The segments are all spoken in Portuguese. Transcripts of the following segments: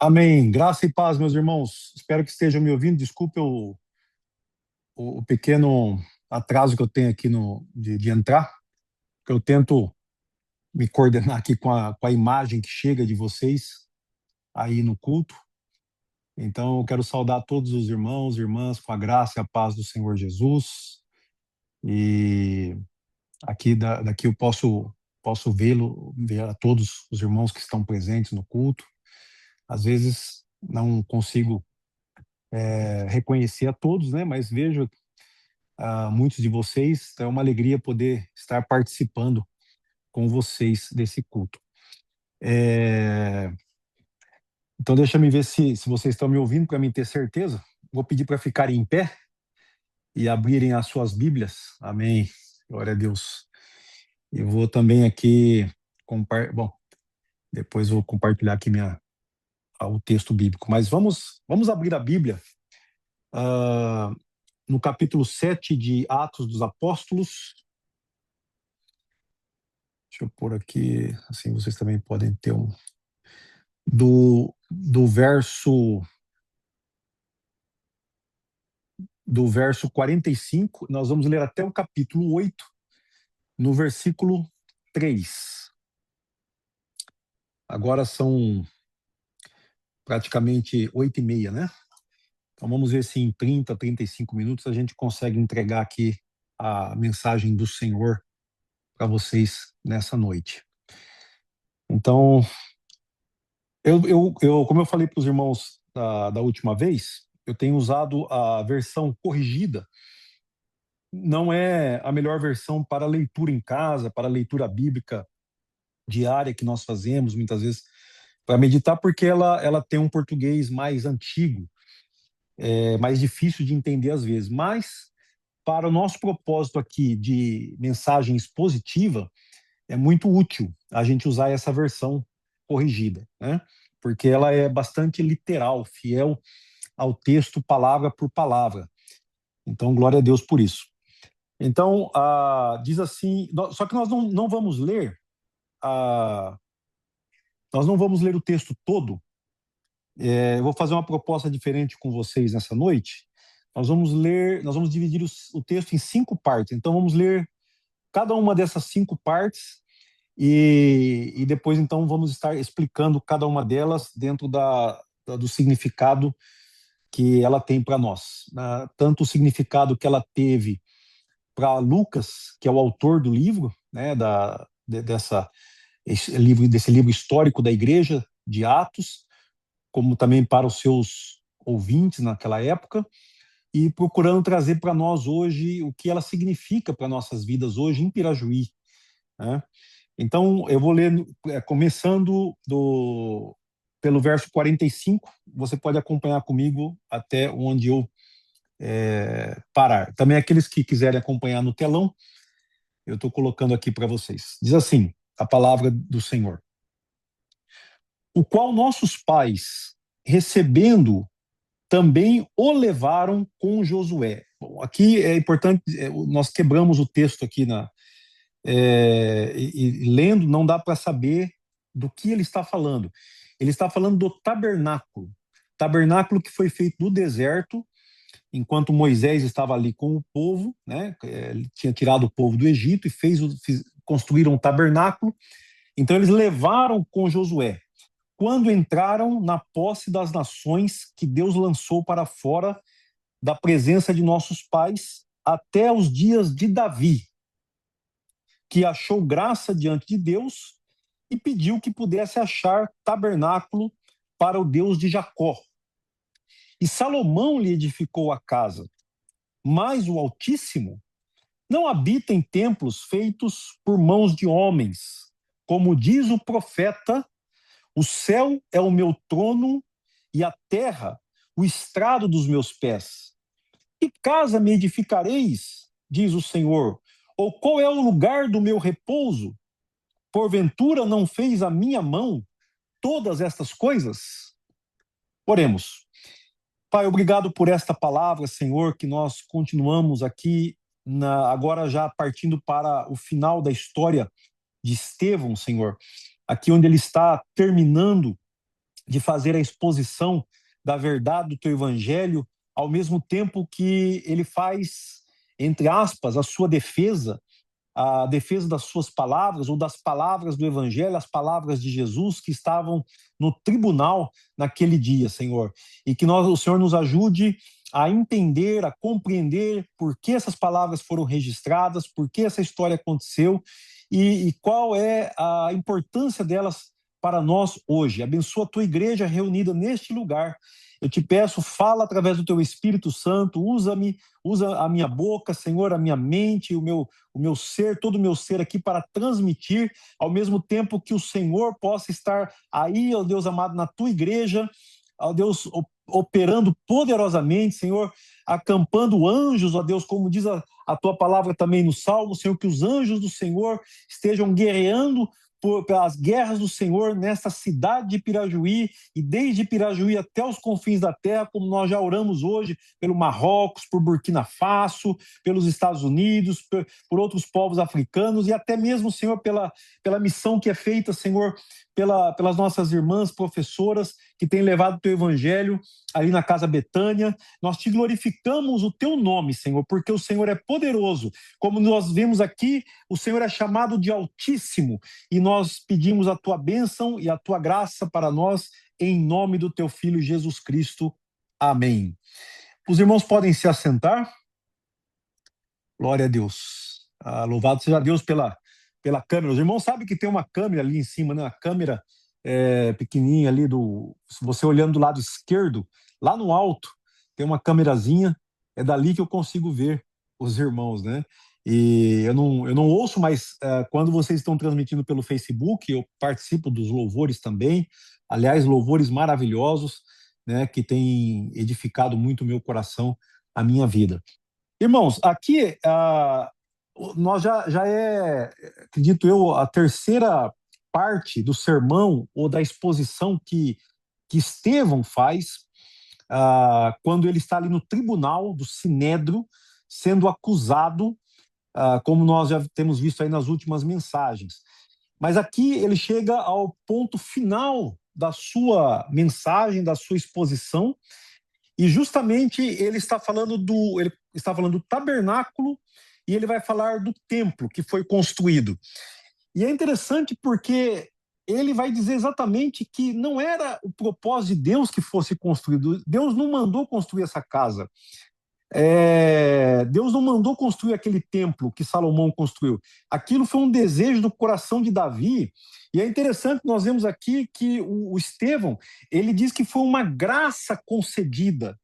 Amém. Graça e paz, meus irmãos. Espero que estejam me ouvindo. Desculpe o pequeno atraso que eu tenho aqui de entrar, que eu tento me coordenar aqui com a imagem que chega de vocês aí no culto. Então, eu quero saudar todos os irmãos e irmãs com a graça e a paz do Senhor Jesus. E aqui daqui eu posso ver a todos os irmãos que estão presentes no culto. Às vezes não consigo reconhecer a todos, né? Mas vejo muitos de vocês. Então é uma alegria poder estar participando com vocês desse culto. Então deixa me ver se vocês estão me ouvindo para mim ter certeza. Vou pedir para ficarem em pé e abrirem as suas Bíblias. Amém. Glória a Deus. E vou também aqui bom, depois vou compartilhar aqui o texto bíblico. Mas vamos abrir a Bíblia no capítulo 7 de Atos dos Apóstolos. Deixa eu pôr aqui, assim vocês também podem ter do verso 45, nós vamos ler até o capítulo 8, no versículo 3. Agora são praticamente 8h30, né? Então vamos ver se em 30, 35 minutos a gente consegue entregar aqui a mensagem do Senhor para vocês nessa noite. Então, como eu falei para os irmãos da última vez, eu tenho usado a versão corrigida. Não é a melhor versão para leitura em casa, para leitura bíblica diária que nós fazemos, muitas vezes, para meditar, porque ela tem um português mais antigo, mais difícil de entender às vezes. Mas, para o nosso propósito aqui de mensagem expositiva, é muito útil a gente usar essa versão corrigida, né? Porque ela é bastante literal, fiel ao texto, palavra por palavra. Então, glória a Deus por isso. Então, diz assim, só que nós não vamos ler, nós não vamos ler o texto todo. Eu vou fazer uma proposta diferente com vocês nessa noite. Nós vamos dividir o texto em 5 partes. Então, vamos ler cada uma dessas 5 partes e depois, então, vamos estar explicando cada uma delas dentro do significado que ela tem para nós. Tanto o significado que ela teve para Lucas, que é o autor do livro, né, desse livro histórico da igreja de Atos, como também para os seus ouvintes naquela época, e procurando trazer para nós hoje o que ela significa para nossas vidas hoje em Pirajuí, né? Então, eu vou ler, começando pelo verso 45, você pode acompanhar comigo até onde eu parar. Também aqueles que quiserem acompanhar no telão, eu estou colocando aqui para vocês. Diz assim, a palavra do Senhor: o qual nossos pais, recebendo, também o levaram com Josué. Bom, aqui é importante, nós quebramos o texto aqui e lendo, não dá para saber do que ele está falando. Ele está falando do tabernáculo que foi feito no deserto, enquanto Moisés estava ali com o povo, né? Ele tinha tirado o povo do Egito e construíram um tabernáculo. Então eles levaram com Josué. Quando entraram na posse das nações que Deus lançou para fora da presença de nossos pais, até os dias de Davi, que achou graça diante de Deus e pediu que pudesse achar tabernáculo para o Deus de Jacó. E Salomão lhe edificou a casa, mas o Altíssimo não habita em templos feitos por mãos de homens. Como diz o profeta: o céu é o meu trono e a terra o estrado dos meus pés. Que casa me edificareis, diz o Senhor? Ou qual é o lugar do meu repouso? Porventura não fez a minha mão todas estas coisas? Oremos. Pai, obrigado por esta palavra, Senhor, que nós continuamos aqui, agora já partindo para o final da história de Estevão, Senhor, aqui onde ele está terminando de fazer a exposição da verdade do teu evangelho, ao mesmo tempo que ele faz, entre aspas, a defesa das suas palavras ou das palavras do evangelho, as palavras de Jesus que estavam no tribunal naquele dia, Senhor. E que o Senhor nos ajude a entender, a compreender por que essas palavras foram registradas, por que essa história aconteceu e qual é a importância delas para nós hoje. Abençoa a tua igreja reunida neste lugar. Eu te peço, fala através do teu Espírito Santo, usa-me, usa a minha boca, Senhor, a minha mente, o meu ser, todo o meu ser aqui para transmitir, ao mesmo tempo que o Senhor possa estar aí, ó Deus amado, na tua igreja, ó Deus, operando poderosamente, Senhor, acampando anjos, ó Deus, como diz a tua palavra também no Salmo, Senhor, que os anjos do Senhor estejam guerreando pelas guerras do Senhor nesta cidade de Pirajuí, e desde Pirajuí até os confins da terra, como nós já oramos hoje, pelo Marrocos, por Burkina Faso, pelos Estados Unidos, por outros povos africanos, e até mesmo, Senhor, pela missão que é feita, Senhor, pelas nossas irmãs professoras que têm levado o teu evangelho ali na Casa Betânia. Nós te glorificamos o teu nome, Senhor, porque o Senhor é poderoso. Como nós vemos aqui, o Senhor é chamado de Altíssimo, e nós pedimos a tua bênção e a tua graça para nós, em nome do teu Filho Jesus Cristo. Amém. Os irmãos podem se assentar. Glória a Deus. Louvado seja Deus pela câmera. Os irmãos sabem que tem uma câmera ali em cima, né? A câmera pequenininha ali, se você olhando do lado esquerdo, lá no alto, tem uma câmerazinha, é dali que eu consigo ver os irmãos, né? E eu não ouço, mas quando vocês estão transmitindo pelo Facebook, eu participo dos louvores também. Aliás, louvores maravilhosos, né? Que têm edificado muito o meu coração, a minha vida. Irmãos, aqui nós já acredito eu, a terceira parte do sermão ou da exposição que Estevão faz quando ele está ali no tribunal do Sinédrio, sendo acusado, como nós já temos visto aí nas últimas mensagens. Mas aqui ele chega ao ponto final da sua mensagem, da sua exposição, e justamente ele está falando do tabernáculo, e ele vai falar do templo que foi construído. E é interessante porque ele vai dizer exatamente que não era o propósito de Deus que fosse construído. Deus não mandou construir essa casa. Deus não mandou construir aquele templo que Salomão construiu. Aquilo foi um desejo do coração de Davi. E é interessante, nós vemos aqui que o Estevão, ele diz que foi uma graça concedida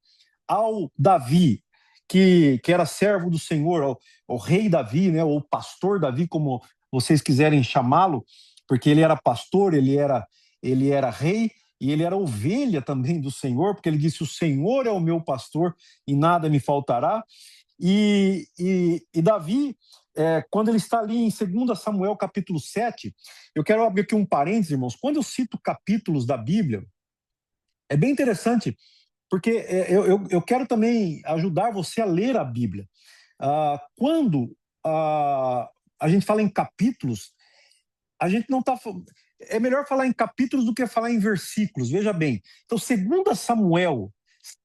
ao Davi, que era servo do Senhor, ao rei Davi, né, ou pastor Davi, como vocês quiserem chamá-lo, porque ele era pastor, ele era rei, e ele era ovelha também do Senhor, porque ele disse: o Senhor é o meu pastor e nada me faltará. E Davi, quando ele está ali em 2 Samuel capítulo 7, eu quero abrir aqui um parênteses, irmãos. Quando eu cito capítulos da Bíblia, é bem interessante, porque eu quero também ajudar você a ler a Bíblia. Quando a gente fala em capítulos, a gente não está... É melhor falar em capítulos do que falar em versículos, veja bem. Então, 2 Samuel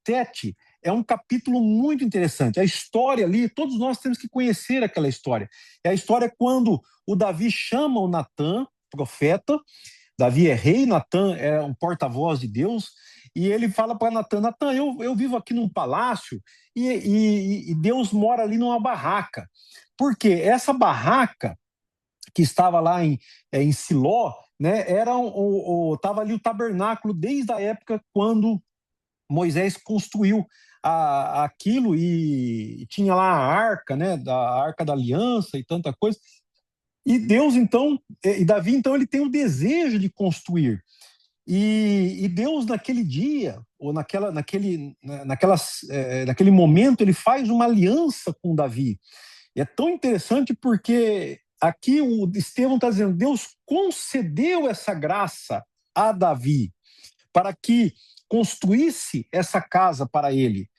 7 é um capítulo muito interessante. A história ali, todos nós temos que conhecer aquela história. É a história quando o Davi chama o Natã, profeta. Davi é rei, Natã é um porta-voz de Deus, e ele fala para Natã: Natã, eu vivo aqui num palácio e Deus mora ali numa barraca. Por quê? Essa barraca que estava lá em Siló, né, estava ali o tabernáculo desde a época quando Moisés construiu aquilo, e tinha lá a arca, né, da Arca da Aliança e tanta coisa. E Deus, então, e Davi, então, ele tem o desejo de construir. E Deus, naquele dia, ou naquele momento, ele faz uma aliança com Davi. E é tão interessante porque aqui o Estevão está dizendo: Deus concedeu essa graça a Davi para que construísse essa casa para ele.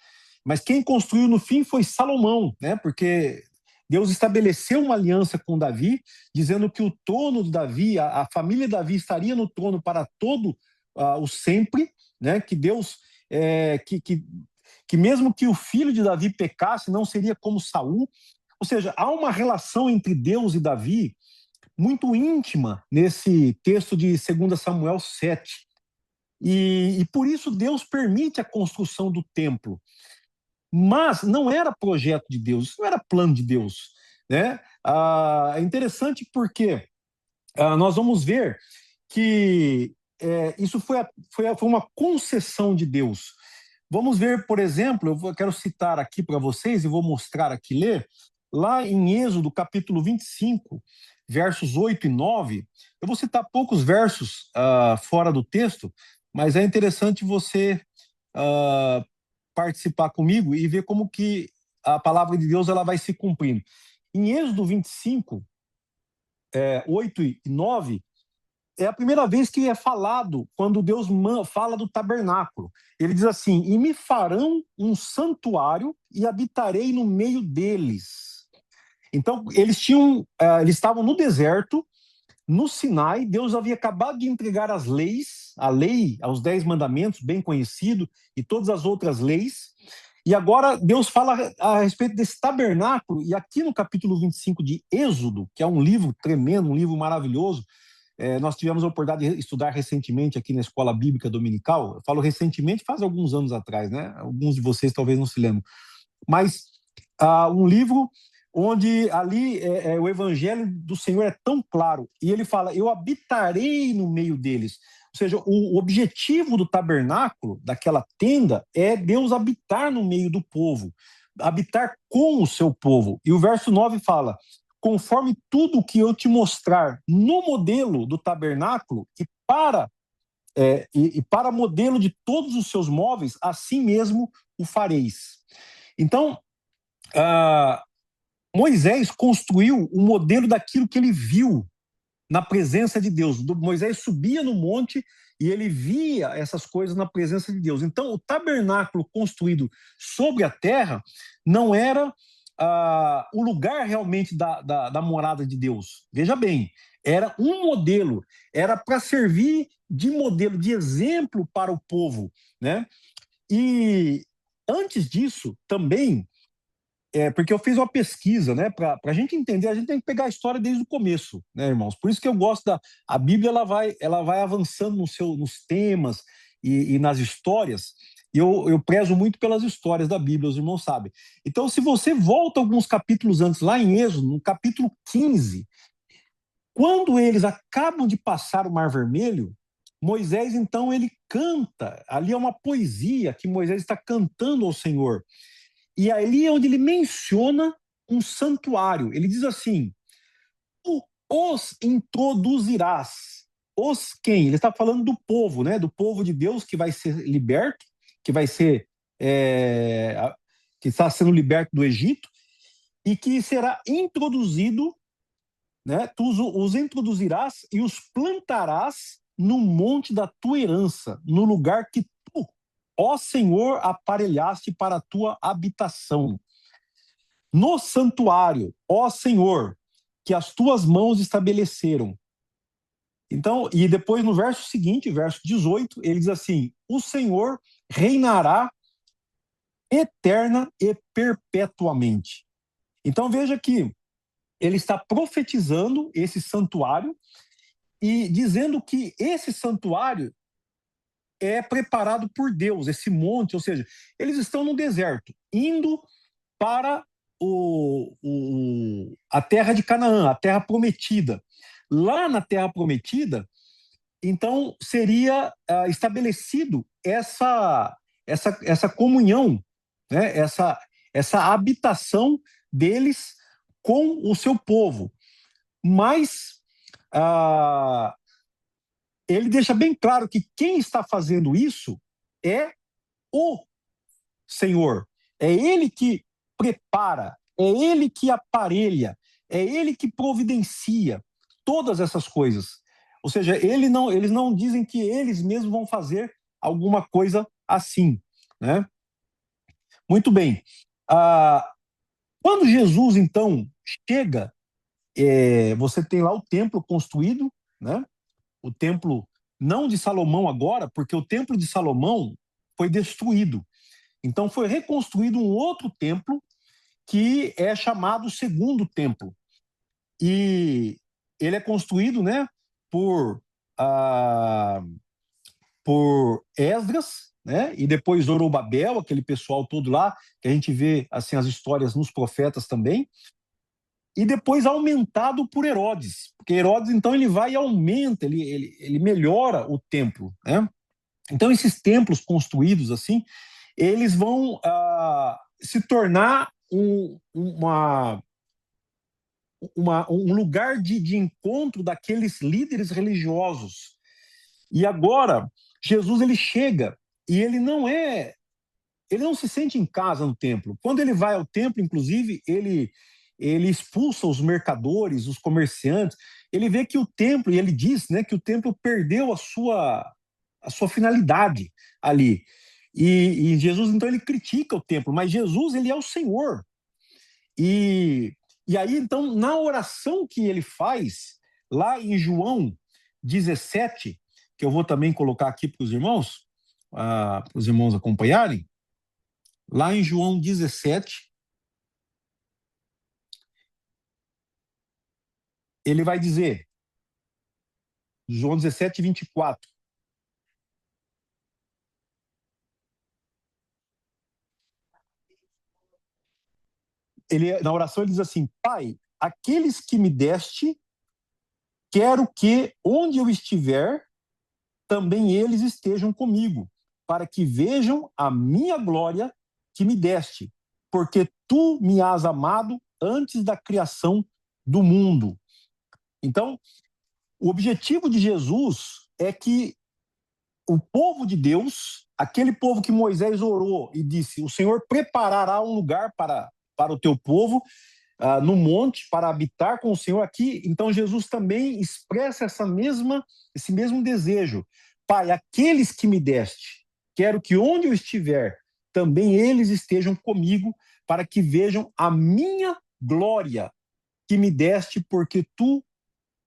Mas quem construiu no fim foi Salomão, né? Porque Deus estabeleceu uma aliança com Davi, dizendo que o trono de Davi, a família de Davi, estaria no trono para todo o sempre, né? Que Deus, que mesmo que o filho de Davi pecasse, não seria como Saul. Ou seja, há uma relação entre Deus e Davi muito íntima nesse texto de 2 Samuel 7. E por isso Deus permite a construção do templo. Mas não era projeto de Deus, isso não era plano de Deus, né? É interessante porque nós vamos ver que isso foi uma concessão de Deus. Vamos ver, por exemplo, eu quero citar aqui para vocês e vou mostrar aqui, ler, lá em Êxodo, capítulo 25, versos 8 e 9. Eu vou citar poucos versos fora do texto, mas é interessante você ah, participar comigo e ver como que a palavra de Deus ela vai se cumprindo. Em Êxodo 25, 8 e 9, é a primeira vez que é falado quando Deus fala do tabernáculo. Ele diz assim: e me farão um santuário e habitarei no meio deles. Então, eles estavam no deserto, no Sinai. Deus havia acabado de entregar as leis, a lei, aos 10 mandamentos, bem conhecido, e todas as outras leis. E agora Deus fala a respeito desse tabernáculo, e aqui no capítulo 25 de Êxodo, que é um livro tremendo, um livro maravilhoso, nós tivemos a oportunidade de estudar recentemente aqui na Escola Bíblica Dominical. Eu falo recentemente, faz alguns anos atrás, né? Alguns de vocês talvez não se lembrem. Mas um livro onde ali o evangelho do Senhor é tão claro. E ele fala: eu habitarei no meio deles. Ou seja, o objetivo do tabernáculo, daquela tenda, é Deus habitar no meio do povo, habitar com o seu povo. E o verso 9 fala: conforme tudo o que eu te mostrar no modelo do tabernáculo e para modelo de todos os seus móveis, assim mesmo o fareis. Então, Moisés construiu o modelo daquilo que ele viu na presença de Deus. Moisés subia no monte e ele via essas coisas na presença de Deus. Então, o tabernáculo construído sobre a terra não era o lugar realmente da morada de Deus. Veja bem, era um modelo, era para servir de modelo, de exemplo para o povo, né? E antes disso, também, porque eu fiz uma pesquisa, né? Para a gente entender, a gente tem que pegar a história desde o começo, né, irmãos? Por isso que eu gosto a Bíblia, ela vai avançando nos temas e nas histórias. E eu prezo muito pelas histórias da Bíblia, os irmãos sabem. Então, se você volta alguns capítulos antes, lá em Êxodo, no capítulo 15, quando eles acabam de passar o Mar Vermelho, Moisés, então, ele canta. Ali é uma poesia que Moisés está cantando ao Senhor. E ali é onde ele menciona um santuário. Ele diz assim: tu os introduzirás. Os quem? Ele está falando do povo, né? Do povo de Deus que vai ser liberto, que vai ser que está sendo liberto do Egito e que será introduzido, né? Tu os introduzirás e os plantarás no monte da tua herança, no lugar que tu, ó Senhor, aparelhaste para a tua habitação. No santuário, ó Senhor, que as tuas mãos estabeleceram. Então, e depois no verso seguinte, verso 18, ele diz assim: o Senhor reinará eterna e perpetuamente. Então veja que ele está profetizando esse santuário e dizendo que esse santuário é preparado por Deus, esse monte, ou seja, eles estão no deserto, indo para a terra de Canaã, a terra prometida. Lá na terra prometida, então seria estabelecido essa comunhão, né? essa habitação deles com o seu povo. Mas ele deixa bem claro que quem está fazendo isso é o Senhor. É Ele que prepara, é Ele que aparelha, é Ele que providencia todas essas coisas. Ou seja, eles não dizem que eles mesmos vão fazer alguma coisa assim, né? Muito bem. Quando Jesus, então, chega, você tem lá o templo construído, né? O templo não de Salomão agora, porque o templo de Salomão foi destruído. Então foi reconstruído um outro templo que é chamado Segundo Templo. E ele é construído, né, por, ah, por Esdras, né, e depois Zorobabel, aquele pessoal todo lá, que a gente vê assim as histórias nos profetas também, e depois aumentado por Herodes, porque Herodes então ele vai e aumenta, ele melhora o templo, né? Então esses templos construídos assim, eles vão se tornar um lugar de encontro daqueles líderes religiosos. E agora, Jesus ele chega e ele não se sente em casa no templo. Quando ele vai ao templo, inclusive, ele expulsa os mercadores, os comerciantes. Ele vê que o templo, e ele diz, né, que o templo perdeu a sua finalidade ali. E Jesus, então, ele critica o templo, mas Jesus, ele é o Senhor. E, e aí, então, na oração que ele faz, lá em João 17, que eu vou também colocar aqui para os irmãos acompanharem, lá em João 17, ele vai dizer, João 17, 24, na oração ele diz assim: Pai, aqueles que me deste, quero que onde eu estiver, também eles estejam comigo, para que vejam a minha glória que me deste, porque tu me has amado antes da criação do mundo. Então, o objetivo de Jesus é que o povo de Deus, aquele povo que Moisés orou e disse: o Senhor preparará um lugar para o teu povo, no monte, para habitar com o Senhor aqui. Então Jesus também expressa esse mesmo desejo. Pai, aqueles que me deste, quero que onde eu estiver, também eles estejam comigo, para que vejam a minha glória que me deste, porque tu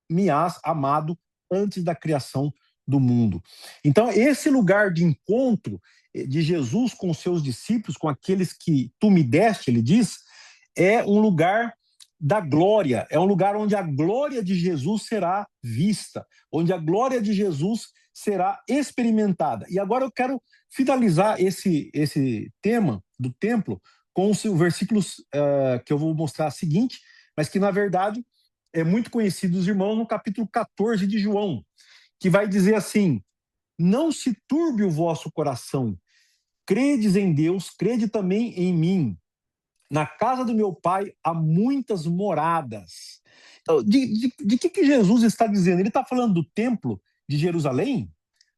me has amado antes da criação do mundo. Então, esse lugar de encontro de Jesus com os seus discípulos, com aqueles que tu me deste, ele diz, é um lugar da glória, é um lugar onde a glória de Jesus será vista, onde a glória de Jesus será experimentada. E agora eu quero finalizar esse tema do templo com os versículos que eu vou mostrar seguinte, mas que na verdade é muito conhecido dos irmãos no capítulo 14 de João, que vai dizer assim: não se turbe o vosso coração, credes em Deus, crede também em mim. Na casa do meu pai há muitas moradas. Então, de que Jesus está dizendo? Ele está falando do templo de Jerusalém?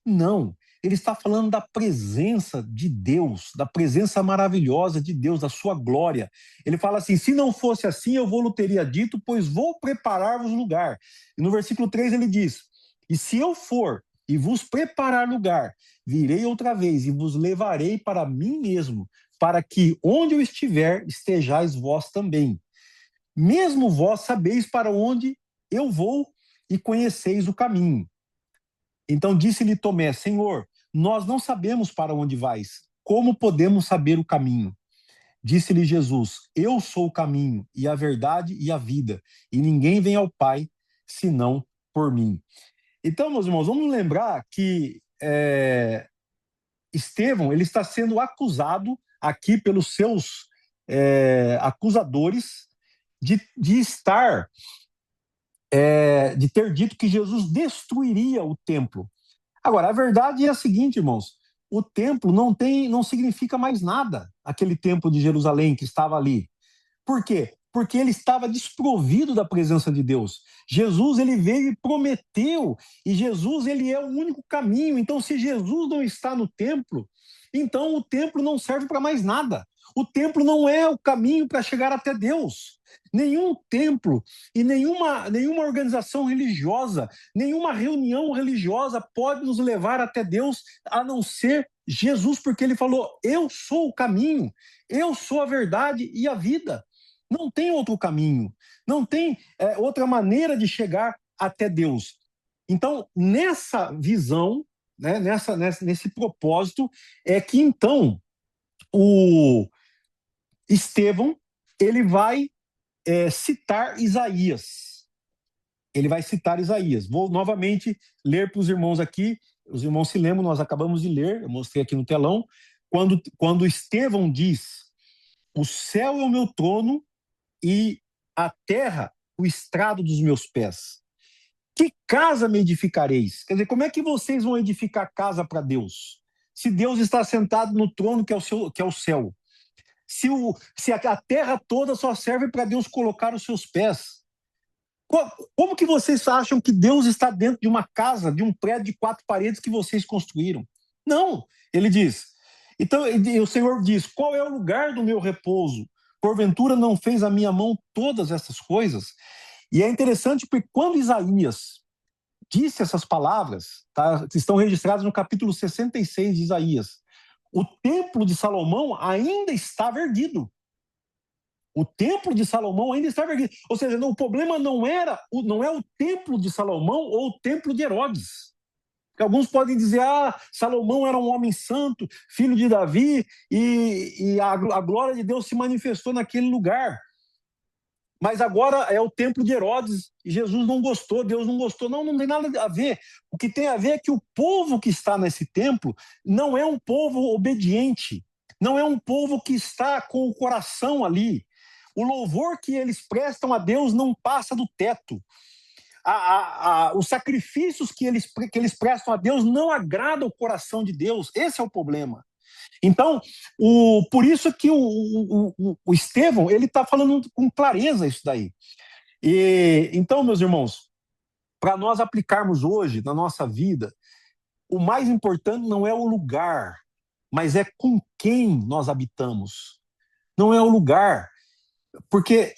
Não. Ele está falando da presença de Deus, da presença maravilhosa de Deus, da sua glória. Ele fala assim: se não fosse assim, eu vou-lhe teria dito, pois vou preparar-vos lugar. E no versículo 3 ele diz: e se eu for e vos preparar lugar, virei outra vez e vos levarei para mim mesmo, para que onde eu estiver, estejais vós também. Mesmo vós sabeis para onde eu vou e conheceis o caminho. Então disse-lhe Tomé: Senhor, nós não sabemos para onde vais. Como podemos saber o caminho? Disse-lhe Jesus: eu sou o caminho e a verdade e a vida, e ninguém vem ao Pai senão por mim. Então, meus irmãos, vamos lembrar que Estevão ele está sendo acusado aqui pelos seus acusadores de estar, de ter dito que Jesus destruiria o templo. Agora, a verdade é a seguinte, irmãos: o templo não significa mais nada, aquele templo de Jerusalém que estava ali. Por quê? Porque ele estava desprovido da presença de Deus. Jesus ele veio e prometeu, e Jesus ele é o único caminho. Então, se Jesus não está no templo, então o templo não serve para mais nada. O templo não é o caminho para chegar até Deus. Nenhum templo e nenhuma organização religiosa, nenhuma reunião religiosa pode nos levar até Deus a não ser Jesus, porque ele falou: eu sou o caminho, eu sou a verdade e a vida. Não tem outro caminho, não tem outra maneira de chegar até Deus. Então, nessa visão, né, nesse propósito, é que então o Estevão ele vai citar Isaías. Ele vai citar Isaías. Vou novamente ler para os irmãos aqui. Os irmãos se lembram, nós acabamos de ler, eu mostrei aqui no telão, quando Estevão diz: o céu é o meu trono e a terra o estrado dos meus pés. Que casa me edificareis? Quer dizer, como é que vocês vão edificar casa para Deus? Se Deus está sentado no trono que é o céu. Se a terra toda só serve para Deus colocar os seus pés. Como que vocês acham que Deus está dentro de uma casa, de um prédio de 4 paredes que vocês construíram? Não, ele diz. Então, o Senhor diz: qual é o lugar do meu repouso? Porventura não fez a minha mão todas essas coisas? E é interessante porque quando Isaías disse essas palavras, tá, que estão registradas no capítulo 66 de Isaías, o templo de Salomão ainda estava erguido. O templo de Salomão ainda estava erguido. Ou seja, o problema não é o templo de Salomão ou o templo de Herodes. Porque alguns podem dizer: Salomão era um homem santo, filho de Davi, e a glória de Deus se manifestou naquele lugar. Mas agora é o templo de Herodes, e Jesus não gostou, Deus não gostou. Não, não tem nada a ver. O que tem a ver é que o povo que está nesse templo não é um povo obediente, não é um povo que está com o coração ali. O louvor que eles prestam a Deus não passa do teto. Os sacrifícios que eles prestam a Deus não agradam o coração de Deus. Esse é o problema. Então, por isso que o Estevão ele está falando com clareza isso daí. Então, meus irmãos, para nós aplicarmos hoje na nossa vida, o mais importante não é o lugar, mas é com quem nós habitamos. Não é o lugar. Porque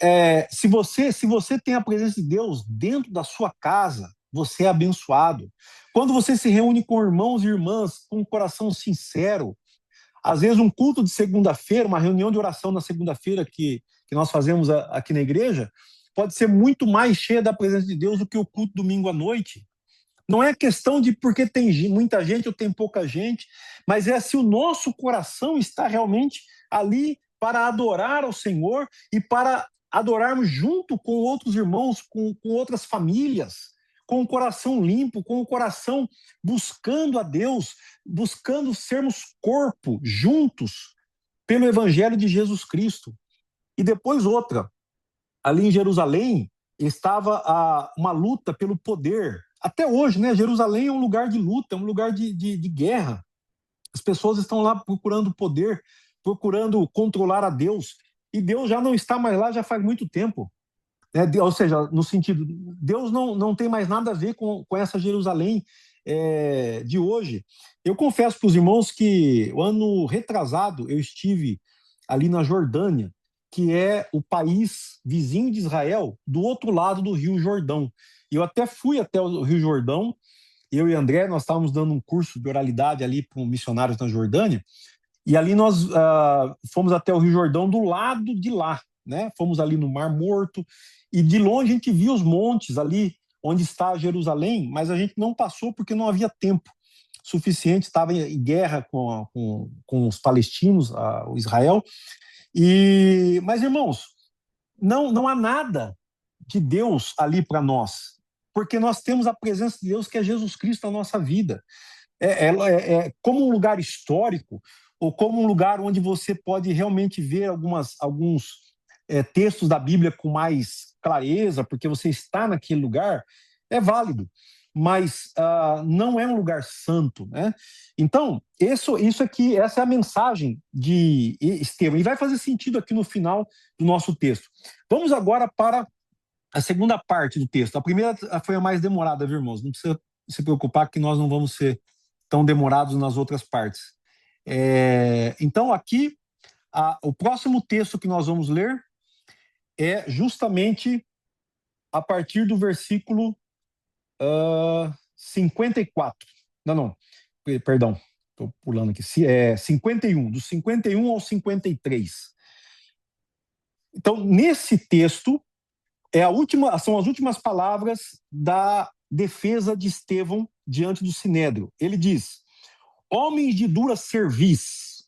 se você tem a presença de Deus dentro da sua casa, você é abençoado. Quando você se reúne com irmãos e irmãs com um coração sincero, às vezes um culto de segunda-feira, uma reunião de oração na segunda-feira que nós fazemos aqui na igreja, pode ser muito mais cheia da presença de Deus do que o culto domingo à noite. Não é questão de porque tem muita gente ou tem pouca gente, mas é se o nosso coração está realmente ali para adorar ao Senhor e para adorarmos junto com outros irmãos, com outras famílias, com o coração limpo, com o coração buscando a Deus, buscando sermos corpo juntos pelo Evangelho de Jesus Cristo. E depois outra, ali em Jerusalém estava uma luta pelo poder. Até hoje, né? Jerusalém é um lugar de luta, é um lugar de guerra. As pessoas estão lá procurando poder, procurando controlar a Deus. E Deus já não está mais lá já faz muito tempo. Ou seja, no sentido, Deus não tem mais nada a ver com essa Jerusalém de hoje. Eu confesso para os irmãos que o ano retrasado eu estive ali na Jordânia, que é o país vizinho de Israel, do outro lado do Rio Jordão. Eu até fui até o Rio Jordão, eu e André, nós estávamos dando um curso de oralidade ali para missionários na Jordânia, e ali nós fomos até o Rio Jordão do lado de lá, né? Fomos ali no Mar Morto, e de longe a gente via os montes ali onde está Jerusalém, mas a gente não passou porque não havia tempo suficiente, estava em guerra com os palestinos, o Israel. Mas, irmãos, não há nada de Deus ali para nós, porque nós temos a presença de Deus, que é Jesus Cristo na nossa vida. É como um lugar histórico, ou como um lugar onde você pode realmente ver alguns textos da Bíblia com mais clareza, porque você está naquele lugar, é válido, mas não é um lugar santo, né? Então, isso aqui, essa é a mensagem de Estevão, e vai fazer sentido aqui no final do nosso texto. Vamos agora para a segunda parte do texto. A primeira foi a mais demorada, viu, irmãos? Não precisa se preocupar que nós não vamos ser tão demorados nas outras partes. Então, aqui, o próximo texto que nós vamos ler é justamente a partir do versículo 54. Não, perdão, estou pulando aqui. 51, do 51 ao 53. Então, nesse texto, são as últimas palavras da defesa de Estevão diante do Sinédrio. Ele diz: homens de dura cerviz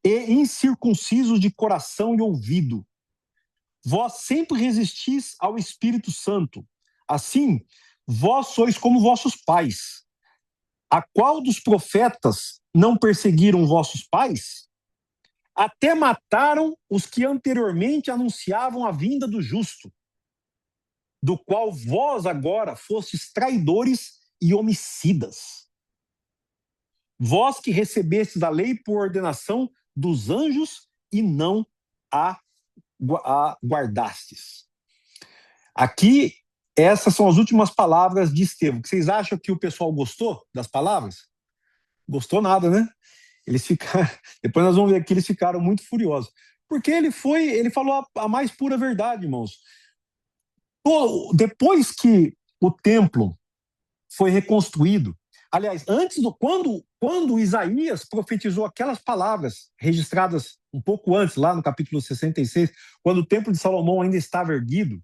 e incircuncisos de coração e ouvido, vós sempre resistis ao Espírito Santo. Assim, vós sois como vossos pais. A qual dos profetas não perseguiram vossos pais? Até mataram os que anteriormente anunciavam a vinda do justo, do qual vós agora fostes traidores e homicidas. Vós que recebestes a lei por ordenação dos anjos e não a guardastes. Aqui, essas são as últimas palavras de Estevão. Vocês acham que o pessoal gostou das palavras? Gostou nada, né? Eles ficaram. Depois nós vamos ver que eles ficaram muito furiosos. Porque ele falou a mais pura verdade, irmãos. Depois que o templo foi reconstruído, aliás, quando Isaías profetizou aquelas palavras registradas um pouco antes, lá no capítulo 66, quando o templo de Salomão ainda estava erguido,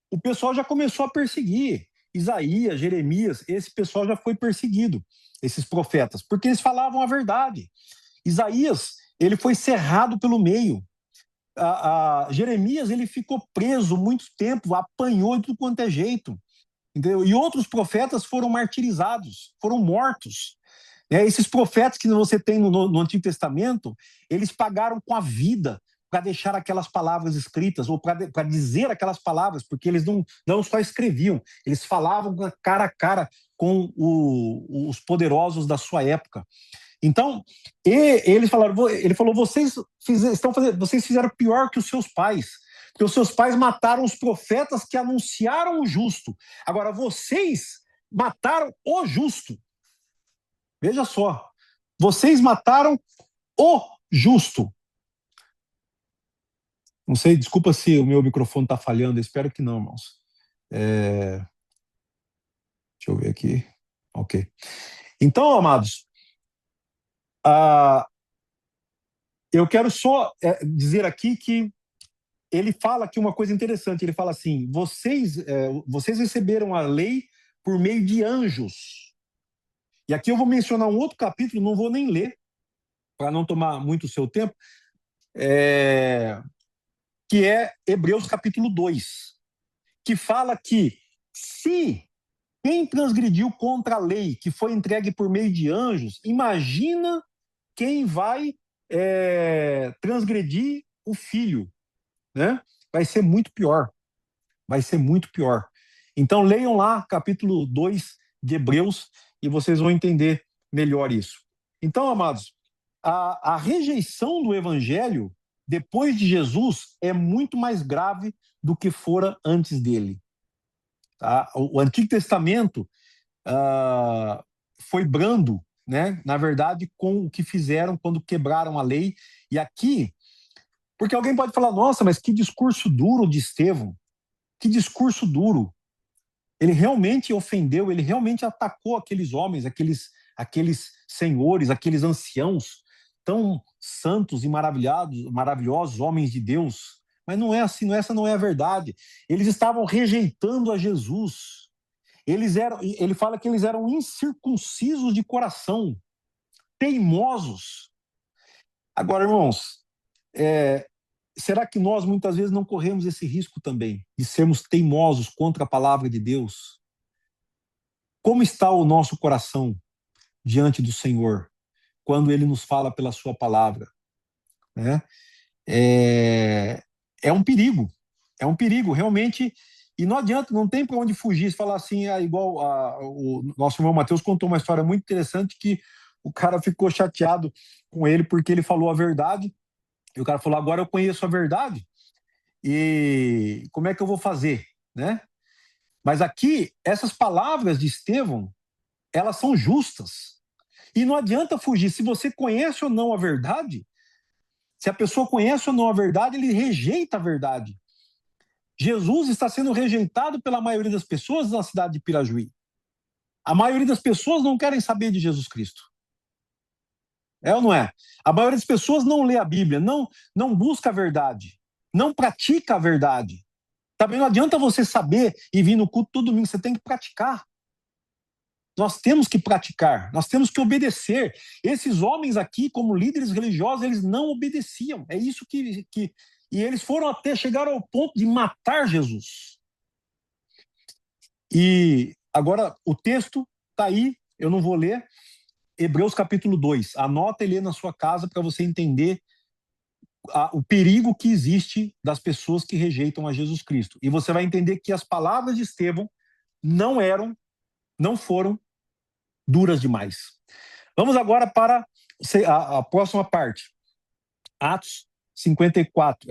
o pessoal já começou a perseguir. Isaías, Jeremias, esse pessoal já foi perseguido, esses profetas, porque eles falavam a verdade. Isaías, ele foi cerrado pelo meio. Jeremias, ele ficou preso muito tempo, apanhou de tudo quanto é jeito. Entendeu? E outros profetas foram martirizados, foram mortos. Esses profetas que você tem no Antigo Testamento, eles pagaram com a vida para deixar aquelas palavras escritas, ou para dizer aquelas palavras, porque eles não só escreviam, eles falavam cara a cara com os poderosos da sua época. Então, ele falou, vocês fizeram pior que os seus pais, porque os seus pais mataram os profetas que anunciaram o justo. Agora, vocês mataram o justo. Veja só, vocês mataram o justo. Não sei, desculpa se o meu microfone está falhando, espero que não, irmãos. Deixa eu ver aqui. Ok. Então, amados, eu quero só dizer aqui que ele fala aqui uma coisa interessante. Ele fala assim: vocês receberam a lei por meio de anjos. E aqui eu vou mencionar um outro capítulo, não vou nem ler, para não tomar muito o seu tempo, que é Hebreus capítulo 2, que fala que se quem transgrediu contra a lei que foi entregue por meio de anjos, imagina quem vai transgredir o filho, né? Vai ser muito pior. Vai ser muito pior. Então leiam lá capítulo 2 de Hebreus e vocês vão entender melhor isso. Então, amados, a rejeição do evangelho depois de Jesus é muito mais grave do que fora antes dele. Tá? O Antigo Testamento foi brando, né? Na verdade, com o que fizeram quando quebraram a lei. E aqui, porque alguém pode falar, nossa, mas que discurso duro de Estevão. Que discurso duro. Ele realmente ofendeu, ele realmente atacou aqueles homens, aqueles senhores, aqueles anciãos tão santos e maravilhosos, homens de Deus. Mas não é assim, essa não é a verdade. Eles estavam rejeitando a Jesus. Ele fala que eles eram incircuncisos de coração, teimosos. Agora, irmãos, será que nós muitas vezes não corremos esse risco também de sermos teimosos contra a palavra de Deus? Como está o nosso coração diante do Senhor quando Ele nos fala pela sua palavra? Né? É um perigo, realmente. E não adianta, não tem para onde fugir, se falar assim, igual o nosso irmão Mateus contou uma história muito interessante que o cara ficou chateado com ele porque ele falou a verdade, e o cara falou, agora eu conheço a verdade, e como é que eu vou fazer, né? Mas aqui, essas palavras de Estevão, elas são justas. E não adianta fugir. Se você conhece ou não a verdade, se a pessoa conhece ou não a verdade, ele rejeita a verdade. Jesus está sendo rejeitado pela maioria das pessoas na cidade de Pirajuí. A maioria das pessoas não querem saber de Jesus Cristo. É ou não é? A maioria das pessoas não lê a Bíblia, não busca a verdade, não pratica a verdade. Também não adianta você saber e vir no culto todo domingo, você tem que praticar. Nós temos que praticar, nós temos que obedecer. Esses homens aqui, como líderes religiosos, eles não obedeciam. É isso que e eles foram até chegar ao ponto de matar Jesus. E agora o texto está aí, eu não vou ler. Hebreus capítulo 2. Anota e lê na sua casa para você entender o perigo que existe das pessoas que rejeitam a Jesus Cristo. E você vai entender que as palavras de Estevão não foram duras demais. Vamos agora para a próxima parte. Atos 54,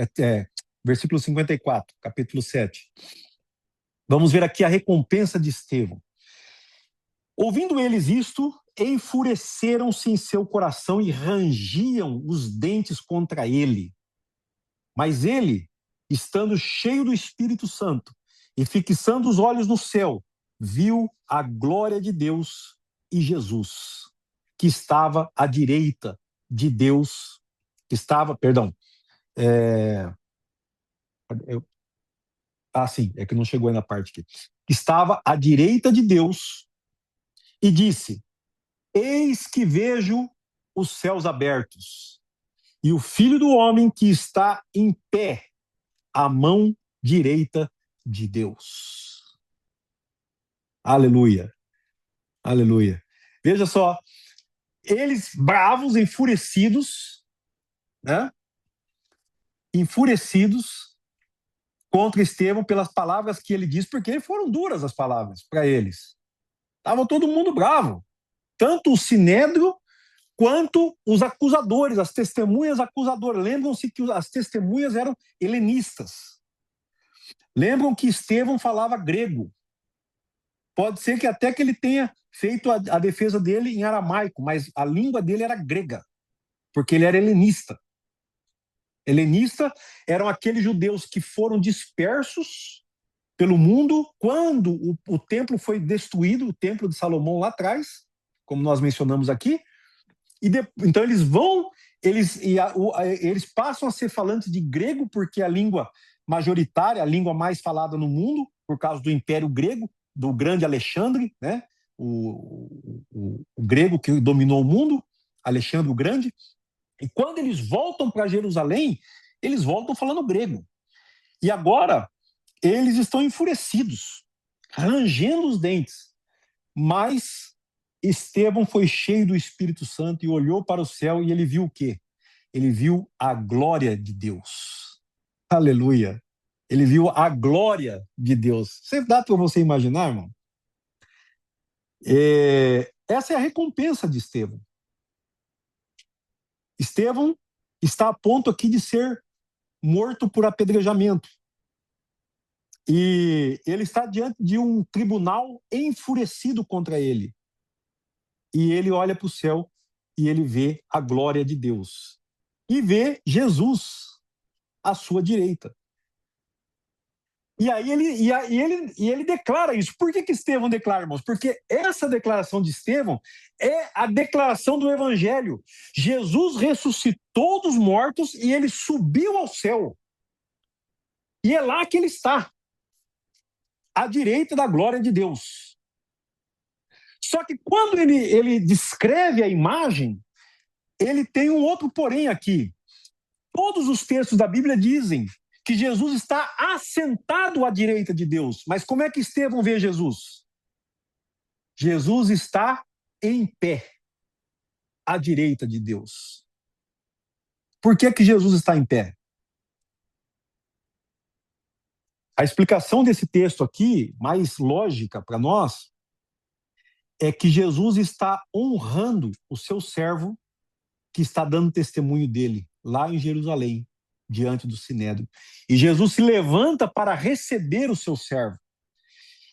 versículo 54, capítulo 7. Vamos ver aqui a recompensa de Estevão. Ouvindo eles isto, enfureceram-se em seu coração e rangiam os dentes contra ele. Mas ele, estando cheio do Espírito Santo e fixando os olhos no céu, viu a glória de Deus e Jesus, que estava à direita de Deus, que estava, perdão, sim, é que não chegou aí na parte aqui, que estava à direita de Deus e disse: Eis que vejo os céus abertos e o Filho do Homem que está em pé à mão direita de Deus. Aleluia, aleluia. Veja só, eles bravos, enfurecidos, né? Enfurecidos contra Estevão pelas palavras que ele disse, porque foram duras as palavras para eles. Estava todo mundo bravo, tanto o sinédrio quanto os acusadores, as testemunhas acusadoras. Lembram-se que as testemunhas eram helenistas. Lembram que Estevão falava grego. Pode ser que até que ele tenha feito a defesa dele em aramaico, mas a língua dele era grega, porque ele era helenista. Helenista eram aqueles judeus que foram dispersos pelo mundo quando o templo foi destruído, o templo de Salomão lá atrás, como nós mencionamos aqui. Então eles passam a ser falantes de grego, porque a língua majoritária, a língua mais falada no mundo, por causa do Império Grego, do grande Alexandre, né? O grego que dominou o mundo, Alexandre o Grande. E quando eles voltam para Jerusalém, eles voltam falando grego. E agora eles estão enfurecidos, rangendo os dentes. Mas Estevão foi cheio do Espírito Santo e olhou para o céu e ele viu o quê? Ele viu a glória de Deus. Aleluia. Ele viu a glória de Deus. Você dá para você imaginar, irmão? Essa é a recompensa de Estevão. Estevão está a ponto aqui de ser morto por apedrejamento. E ele está diante de um tribunal enfurecido contra ele. E ele olha para o céu e ele vê a glória de Deus. E vê Jesus à sua direita. E aí ele declara isso. Por que Estevão declara, irmãos? Porque essa declaração de Estevão é a declaração do Evangelho. Jesus ressuscitou dos mortos e ele subiu ao céu. E é lá que ele está, à direita da glória de Deus. Só que quando ele descreve a imagem, ele tem um outro porém aqui. Todos os textos da Bíblia dizem que Jesus está assentado à direita de Deus. Mas como é que Estevão vê Jesus? Jesus está em pé, à direita de Deus. Por que Jesus está em pé? A explicação desse texto aqui, mais lógica para nós, é que Jesus está honrando o seu servo que está dando testemunho dele lá em Jerusalém, diante do Sinédrio. E Jesus se levanta para receber o seu servo.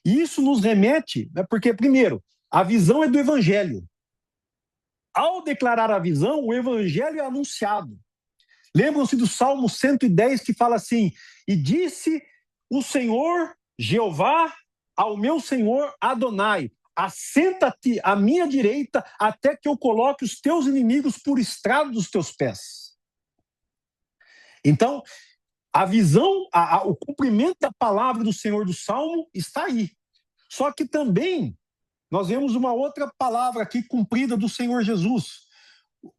E isso nos remete, porque, primeiro, a visão é do Evangelho. Ao declarar a visão, o Evangelho é anunciado. Lembram-se do Salmo 110 que fala assim: e disse o Senhor Jeová ao meu Senhor Adonai: assenta-te à minha direita até que eu coloque os teus inimigos por estrado dos teus pés. Então, A visão, o cumprimento da palavra do Senhor do Salmo está aí. Só que também nós vemos uma outra palavra aqui cumprida do Senhor Jesus.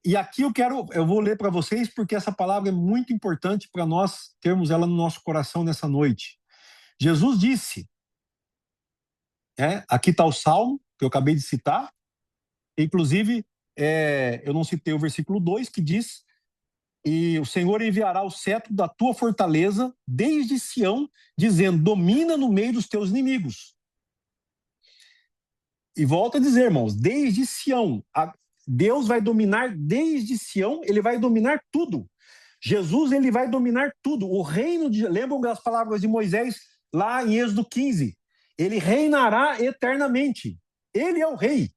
E aqui eu vou ler para vocês porque essa palavra é muito importante para nós termos ela no nosso coração nessa noite. Jesus disse, aqui está o Salmo que eu acabei de citar, inclusive eu não citei o versículo 2 que diz: e o Senhor enviará o cetro da tua fortaleza desde Sião, dizendo, domina no meio dos teus inimigos. E volta a dizer, irmãos, desde Sião, Deus vai dominar desde Sião, ele vai dominar tudo. Jesus, ele vai dominar tudo. O reino lembram das palavras de Moisés lá em Êxodo 15? Ele reinará eternamente. Ele é o rei.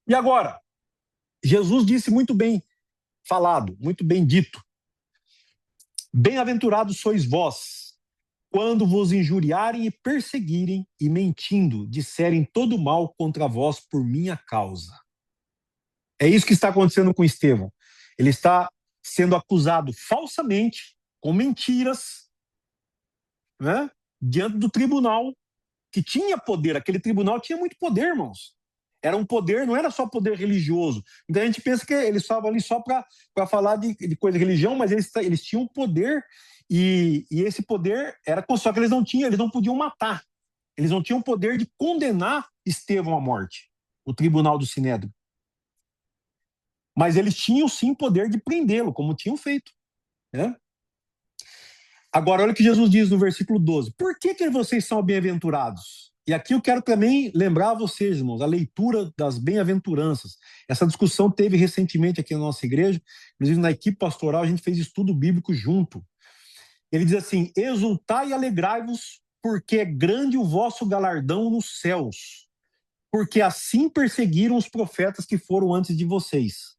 E agora, Jesus disse muito bem falado, muito bem dito. Bem-aventurados sois vós, quando vos injuriarem e perseguirem e mentindo, disserem todo mal contra vós por minha causa. É isso que está acontecendo com Estevão. Ele está sendo acusado falsamente, com mentiras, né, diante do tribunal, que tinha poder. Aquele tribunal tinha muito poder, irmãos. Era um poder, não era só poder religioso. Então a gente pensa que eles estavam ali só para falar de coisa de religião, mas eles tinham poder, e esse poder era só que eles não podiam matar. Eles não tinham poder de condenar Estevão à morte, o tribunal do Sinédrio. Mas eles tinham sim poder de prendê-lo, como tinham feito, né? Agora, olha o que Jesus diz no versículo 12. Por que vocês são bem-aventurados? E aqui eu quero também lembrar a vocês, irmãos, a leitura das bem-aventuranças. Essa discussão teve recentemente aqui na nossa igreja, inclusive na equipe pastoral, a gente fez estudo bíblico junto. Ele diz assim: exultai e alegrai-vos, porque é grande o vosso galardão nos céus, porque assim perseguiram os profetas que foram antes de vocês.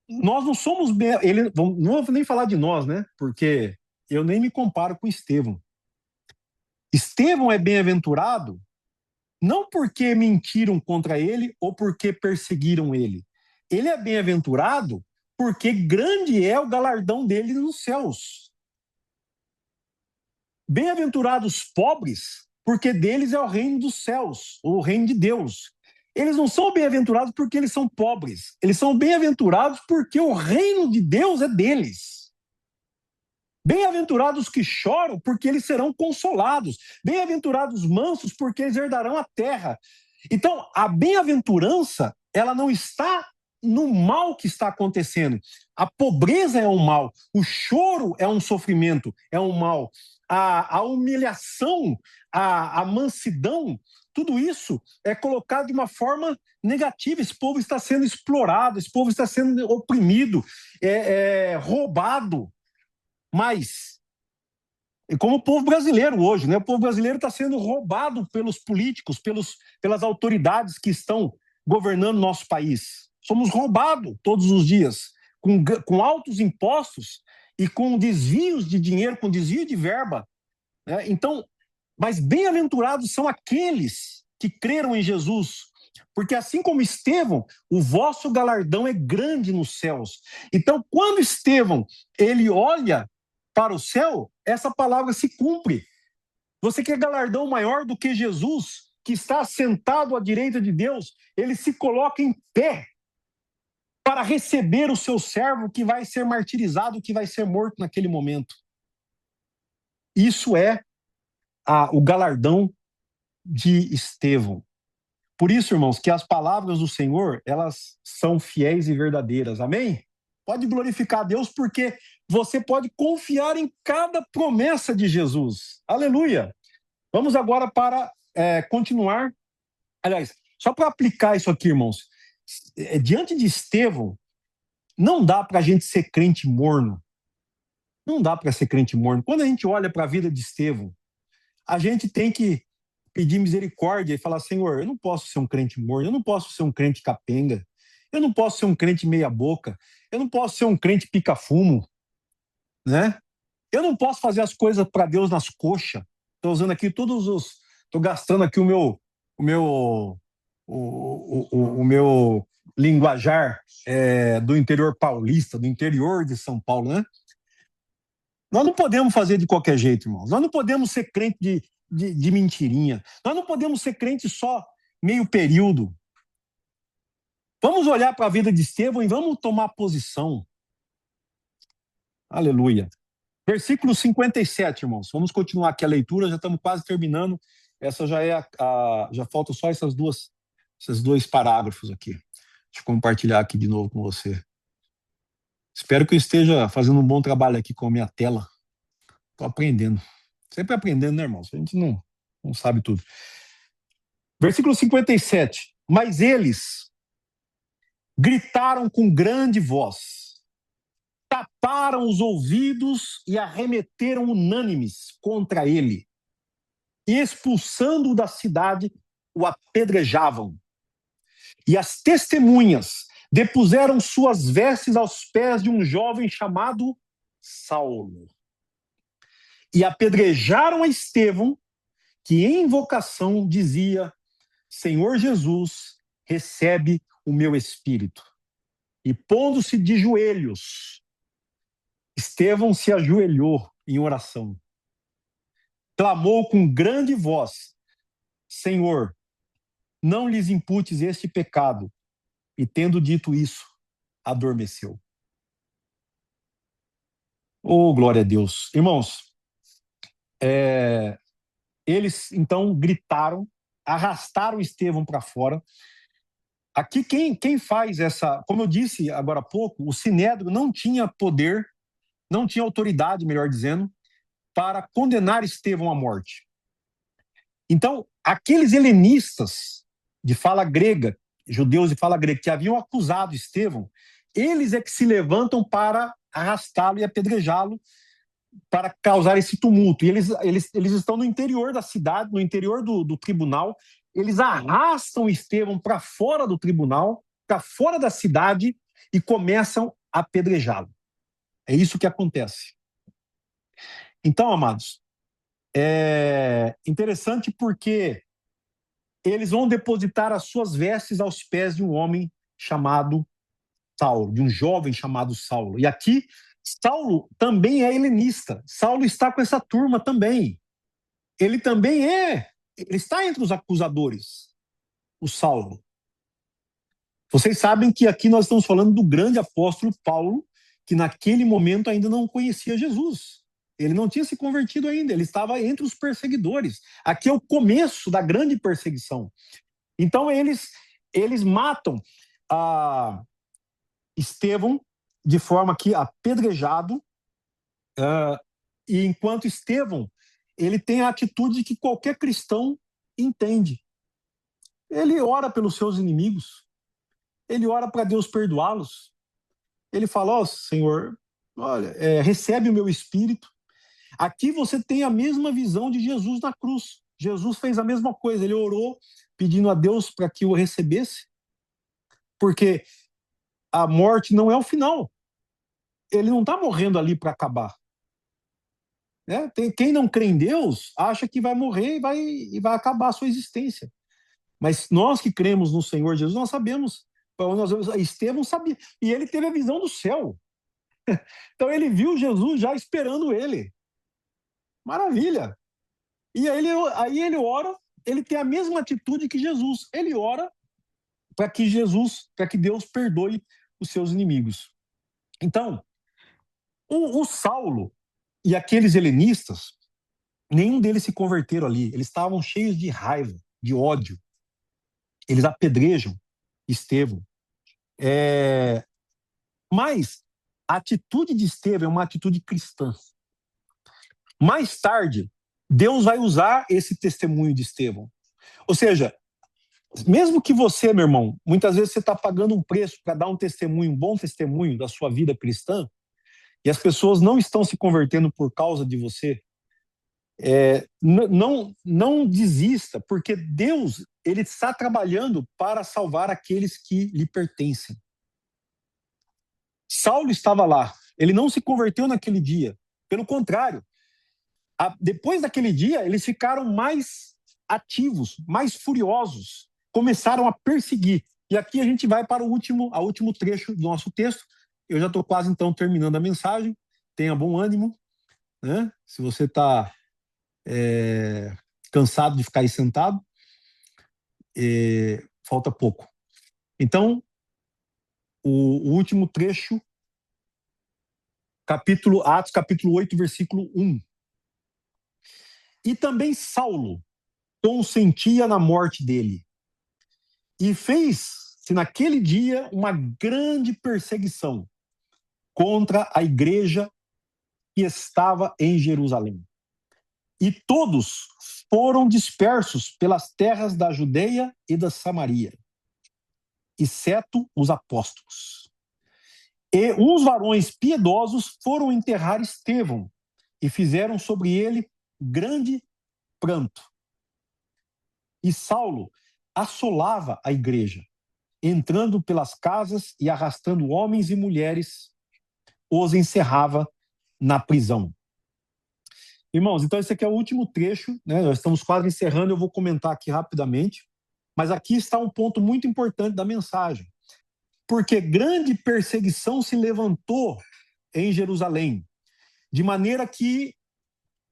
Nós não somos bem, não vou nem falar de nós, né? Porque eu nem me comparo com Estevão. Estevão é bem-aventurado não porque mentiram contra ele ou porque perseguiram ele. Ele é bem-aventurado porque grande é o galardão dele nos céus. Bem-aventurados pobres, porque deles é o reino dos céus, ou o reino de Deus. Eles não são bem-aventurados porque eles são pobres. Eles são bem-aventurados porque o reino de Deus é deles. Bem-aventurados que choram, porque eles serão consolados. Bem-aventurados mansos, porque eles herdarão a terra. Então, a bem-aventurança, ela não está no mal que está acontecendo. A pobreza é um mal, o choro é um sofrimento, é um mal. A humilhação, a mansidão, tudo isso é colocado de uma forma negativa. Esse povo está sendo explorado, esse povo está sendo oprimido, roubado. Mas, como o povo brasileiro hoje, né? O povo brasileiro está sendo roubado pelos políticos, pelas autoridades que estão governando nosso país. Somos roubados todos os dias, com altos impostos e com desvios de dinheiro, com desvio de verba, né? Então, mas bem-aventurados são aqueles que creram em Jesus, porque assim como Estevão, o vosso galardão é grande nos céus. Então, quando Estevão, ele olha para o céu, essa palavra se cumpre. Você quer galardão maior do que Jesus, que está sentado à direita de Deus? Ele se coloca em pé para receber o seu servo que vai ser martirizado, que vai ser morto naquele momento. Isso é o galardão de Estevão. Por isso, irmãos, que as palavras do Senhor, elas são fiéis e verdadeiras. Amém? Pode glorificar a Deus, porque você pode confiar em cada promessa de Jesus. Aleluia! Vamos agora para continuar. Aliás, só para aplicar isso aqui, irmãos. Diante de Estevão, não dá para a gente ser crente morno. Não dá para ser crente morno. Quando a gente olha para a vida de Estevão, a gente tem que pedir misericórdia e falar: Senhor, eu não posso ser um crente morno, eu não posso ser um crente capenga, eu não posso ser um crente meia boca, eu não posso ser um crente pica-fumo, né? Eu não posso fazer as coisas para Deus nas coxas. Estou usando aqui estou gastando aqui o meu linguajar do interior paulista, do interior de São Paulo, né? Nós não podemos fazer de qualquer jeito, irmãos. Nós não podemos ser crente de mentirinha. Nós não podemos ser crente só meio período. Vamos olhar para a vida de Estevão e vamos tomar posição. Aleluia. Versículo 57, irmãos. Vamos continuar aqui a leitura, já estamos quase terminando. Essa já é já faltam só esses dois parágrafos aqui. Deixa eu compartilhar aqui de novo com você. Espero que eu esteja fazendo um bom trabalho aqui com a minha tela. Estou aprendendo. Sempre aprendendo, né, irmãos? A gente não sabe tudo. Versículo 57. Mas eles gritaram com grande voz, taparam os ouvidos e arremeteram unânimes contra ele. E expulsando-o da cidade, o apedrejavam. E as testemunhas depuseram suas vestes aos pés de um jovem chamado Saulo. E apedrejaram a Estevão, que em invocação dizia: Senhor Jesus, recebe o meu espírito. E pondo-se de joelhos, Estevão se ajoelhou em oração. Clamou com grande voz: Senhor, não lhes imputes este pecado. E tendo dito isso, adormeceu. Oh, glória a Deus. Irmãos, eles então gritaram, arrastaram Estevão para fora. Aqui quem faz essa, como eu disse agora há pouco, o Sinédrio não tinha poder, não tinha autoridade, melhor dizendo, para condenar Estevão à morte. Então, aqueles helenistas de fala grega, judeus de fala grega, que haviam acusado Estevão, eles é que se levantam para arrastá-lo e apedrejá-lo, para causar esse tumulto. E eles estão no interior da cidade, no interior do tribunal, eles arrastam Estevão para fora do tribunal, para fora da cidade, e começam a apedrejá-lo. É isso que acontece. Então, amados, é interessante porque eles vão depositar as suas vestes aos pés de um homem chamado Saulo, de um jovem chamado Saulo. E aqui, Saulo também é helenista. Saulo está com essa turma também. Ele também ele está entre os acusadores, o Saulo. Vocês sabem que aqui nós estamos falando do grande apóstolo Paulo, que naquele momento ainda não conhecia Jesus. Ele não tinha se convertido ainda, ele estava entre os perseguidores. Aqui é o começo da grande perseguição. Então eles matam Estevão de forma que apedrejado, e enquanto Estevão, ele tem a atitude que qualquer cristão entende. Ele ora pelos seus inimigos, ele ora para Deus perdoá-los. Ele fala: ó, Senhor, olha, recebe o meu espírito. Aqui você tem a mesma visão de Jesus na cruz. Jesus fez a mesma coisa, ele orou pedindo a Deus para que o recebesse, porque a morte não é o final. Ele não está morrendo ali para acabar. Quem não crê em Deus acha que vai morrer e vai acabar a sua existência. Mas nós que cremos no Senhor Jesus, nós sabemos para onde nós vamos. Estevão sabia, e ele teve a visão do céu. Então ele viu Jesus já esperando ele. Maravilha! E aí ele ora, ele tem a mesma atitude que Jesus. Ele ora para que Deus perdoe os seus inimigos. Então, o Saulo e aqueles helenistas, nenhum deles se converteram ali. Eles estavam cheios de raiva, de ódio. Eles apedrejam Estevão. Mas a atitude de Estevão é uma atitude cristã. Mais tarde, Deus vai usar esse testemunho de Estevão. Ou seja, mesmo que você, meu irmão, muitas vezes você está pagando um preço para dar um testemunho, um bom testemunho da sua vida cristã, e as pessoas não estão se convertendo por causa de você, não desista, porque Deus, ele está trabalhando para salvar aqueles que lhe pertencem. Saulo estava lá, ele não se converteu naquele dia, pelo contrário, depois daquele dia, eles ficaram mais ativos, mais furiosos, começaram a perseguir. E aqui a gente vai para o último trecho do nosso texto. Eu já estou quase então terminando a mensagem. Tenha bom ânimo. né? Se você está cansado de ficar aí sentado, falta pouco. Então, o último trecho, Atos capítulo 8, versículo 1. E também Saulo consentia na morte dele, e fez-se naquele dia uma grande perseguição contra a igreja que estava em Jerusalém. E todos foram dispersos pelas terras da Judeia e da Samaria, exceto os apóstolos. E uns varões piedosos foram enterrar Estevão e fizeram sobre ele grande pranto. E Saulo assolava a igreja, entrando pelas casas e arrastando homens e mulheres, os encerrava na prisão. Irmãos, então esse aqui é o último trecho, né? Nós estamos quase encerrando, eu vou comentar aqui rapidamente, mas aqui está um ponto muito importante da mensagem. Porque grande perseguição se levantou em Jerusalém, de maneira que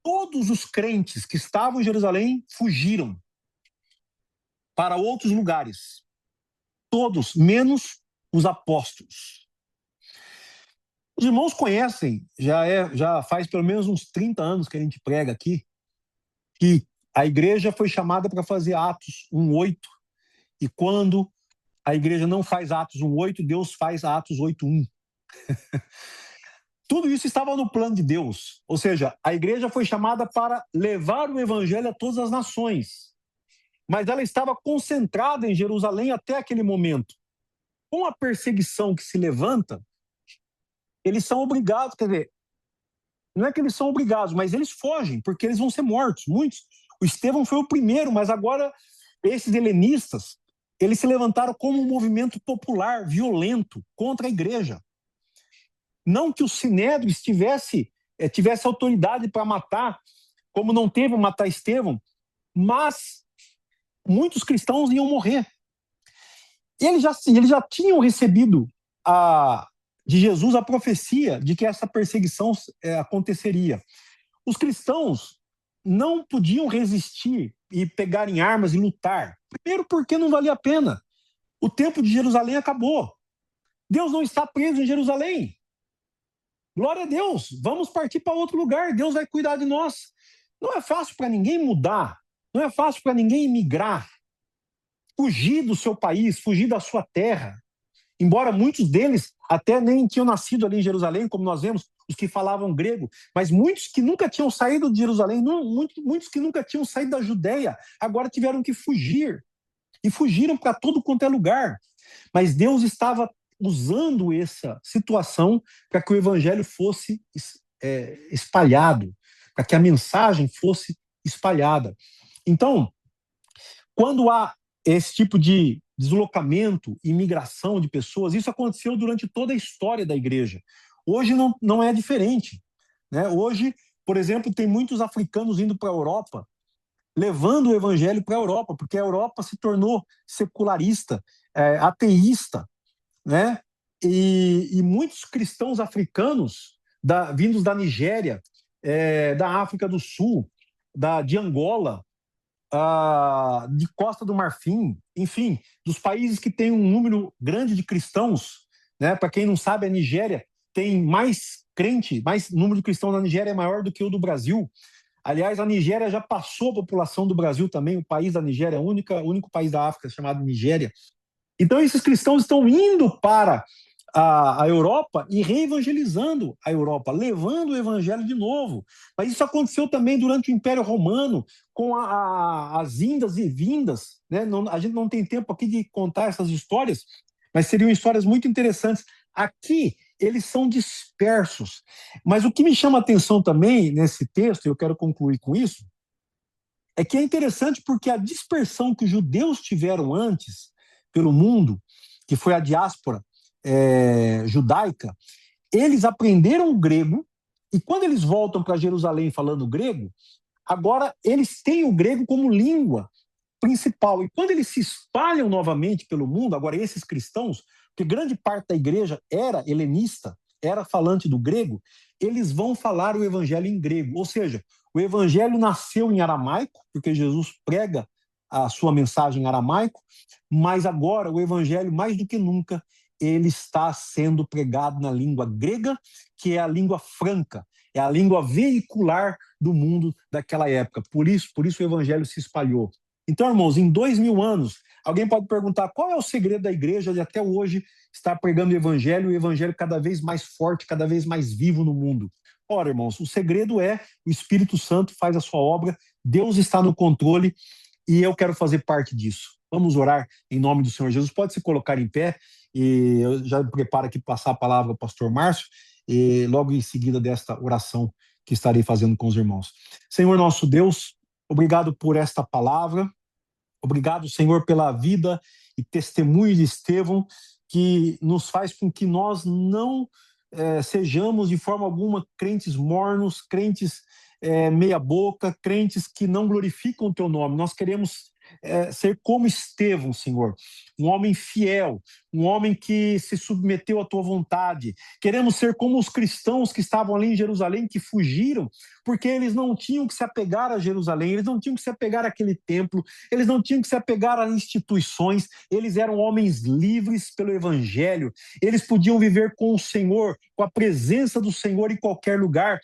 todos os crentes que estavam em Jerusalém fugiram para outros lugares. Todos, menos os apóstolos. Os irmãos conhecem, já faz pelo menos uns 30 anos que a gente prega aqui, que a igreja foi chamada para fazer Atos 1:8, e quando a igreja não faz Atos 1:8, Deus faz Atos 8:1. Tudo isso estava no plano de Deus, ou seja, a igreja foi chamada para levar o evangelho a todas as nações, mas ela estava concentrada em Jerusalém até aquele momento. Com a perseguição que se levanta, eles são obrigados, quer dizer, não é que eles são obrigados, mas eles fogem, porque eles vão ser mortos, muitos. O Estevão foi o primeiro, mas agora esses helenistas, eles se levantaram como um movimento popular, violento, contra a igreja. Não que o Sinédrio tivesse autoridade para matar, como não teve matar Estevão, mas muitos cristãos iam morrer. Eles já tinham recebido de Jesus a profecia de que essa perseguição aconteceria. Os cristãos não podiam resistir e pegarem armas e lutar. Primeiro, porque não valia a pena. O tempo de Jerusalém acabou. Deus não está preso em Jerusalém. Glória a Deus, vamos partir para outro lugar, Deus vai cuidar de nós. Não é fácil para ninguém mudar, não é fácil para ninguém emigrar, fugir do seu país, fugir da sua terra. Embora muitos deles até nem tinham nascido ali em Jerusalém, como nós vemos, os que falavam grego, mas muitos que nunca tinham saído de Jerusalém, muitos que nunca tinham saído da Judéia, agora tiveram que fugir. E fugiram para todo quanto é lugar. Mas Deus estava usando essa situação para que o evangelho fosse espalhado, para que a mensagem fosse espalhada. Então, quando há esse tipo de deslocamento e migração de pessoas, isso aconteceu durante toda a história da igreja. Hoje não é diferente, né? Hoje, por exemplo, tem muitos africanos indo para a Europa, levando o evangelho para a Europa, porque a Europa se tornou secularista, ateísta, né? E muitos cristãos africanos vindos da Nigéria, da África do Sul, de Angola, de Costa do Marfim, enfim, dos países que têm um número grande de cristãos, né? Para quem não sabe, a Nigéria tem mais número de cristãos na Nigéria é maior do que o do Brasil. Aliás, a Nigéria já passou a população do Brasil também, o país da Nigéria, o único país da África chamado Nigéria. Então, esses cristãos estão indo para a Europa e reevangelizando a Europa, levando o evangelho de novo. Mas isso aconteceu também durante o Império Romano, com as indas e vindas, né? A gente não tem tempo aqui de contar essas histórias, mas seriam histórias muito interessantes. Aqui, eles são dispersos. Mas o que me chama a atenção também nesse texto, e eu quero concluir com isso, é que é interessante porque a dispersão que os judeus tiveram antes pelo mundo, que foi a diáspora judaica, eles aprenderam grego, e quando eles voltam para Jerusalém falando grego, agora eles têm o grego como língua principal. E quando eles se espalham novamente pelo mundo, agora esses cristãos, porque grande parte da igreja era helenista, era falante do grego, eles vão falar o evangelho em grego. Ou seja, o evangelho nasceu em aramaico, porque Jesus prega a sua mensagem em aramaico, mas agora o evangelho, mais do que nunca, ele está sendo pregado na língua grega, que é a língua franca, é a língua vehicular do mundo daquela época. Por isso o evangelho se espalhou. Então, irmãos, em 2000 anos, alguém pode perguntar qual é o segredo da igreja de até hoje estar pregando o evangelho cada vez mais forte, cada vez mais vivo no mundo. Ora, irmãos, o segredo é o Espírito Santo faz a sua obra, Deus está no controle e eu quero fazer parte disso. Vamos orar em nome do Senhor Jesus. Pode se colocar em pé e eu já me preparo aqui para passar a palavra ao pastor Márcio e logo em seguida desta oração que estarei fazendo com os irmãos. Senhor nosso Deus, obrigado por esta palavra. Obrigado, Senhor, pela vida e testemunho de Estevão, que nos faz com que nós não sejamos de forma alguma crentes mornos, crentes meia boca, crentes que não glorificam o teu nome. Nós queremos ser como Estevão, Senhor, um homem fiel, um homem que se submeteu à tua vontade. Queremos ser como os cristãos que estavam ali em Jerusalém, que fugiram, porque eles não tinham que se apegar a Jerusalém, eles não tinham que se apegar àquele templo, eles não tinham que se apegar a instituições, eles eram homens livres pelo Evangelho, eles podiam viver com o Senhor, com a presença do Senhor em qualquer lugar,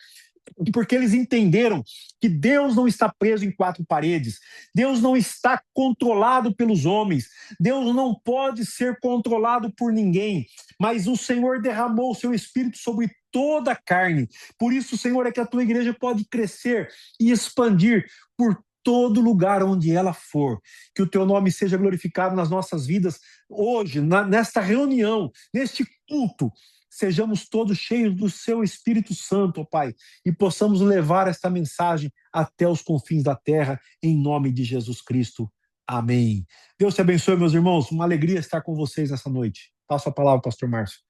porque eles entenderam que Deus não está preso em quatro paredes, Deus não está controlado pelos homens, Deus não pode ser controlado por ninguém, mas o Senhor derramou o seu Espírito sobre toda a carne. Por isso, Senhor, é que a tua igreja pode crescer e expandir por todo lugar onde ela for. Que o teu nome seja glorificado nas nossas vidas hoje, nesta reunião, neste culto. Sejamos todos cheios do seu Espírito Santo, ó Pai, e possamos levar esta mensagem até os confins da terra, em nome de Jesus Cristo. Amém. Deus te abençoe, meus irmãos. Uma alegria estar com vocês nessa noite. Passo a palavra, pastor Márcio.